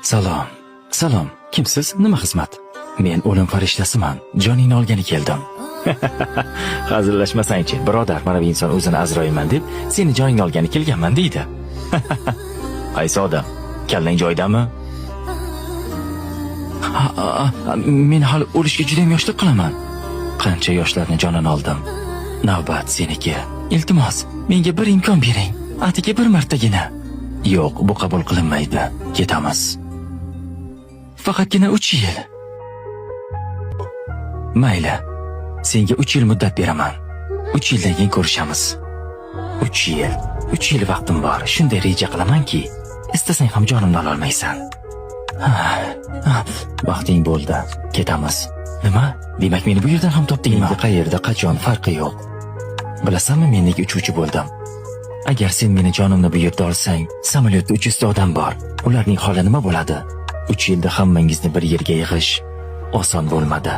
Salom. Salom. Kimsiz? Nima xizmat? Men o'lim farishtasiman. Joningni olgani keldim. Hazillashmasang-chi, birodar, mana bu inson o'zini Azroilman deb seni joningni olgani kelganman deydi. Qaysi odam? Kallang joyidami? Men hali o'lishga juda ham yoshlik qilaman. Qancha yoshlarning jonini oldim. Navbat seniki. Iltimos, menga bir imkon bering. Atigi bir martagina. Yo'q, bu qabul qilinmaydi. Ketamiz. Faqatgina 3 yil. Mayli. Senga 3 yil muddat beraman. 3 yildan keyin ko'rishamiz. 3 yil. 3 yil vaqtim bor. Shunday reja qilamanki, istasang ham jonimni ola olmaysan. Vaqting bo'ldi. Ketamiz. Nima? Demak, meni bu yerdan ham topdingmi? Qayerda, qachon farqi yo'q. Bilasanmi, men nega uchuvchi bo'ldim? Agar sen meni jonimni bu yerda olsang, samolyotda 300 ta odam bor. Ularning holi nima bo'ladi? 3 yilda hammangizni bir yerga yig'ish oson bo'lmadi.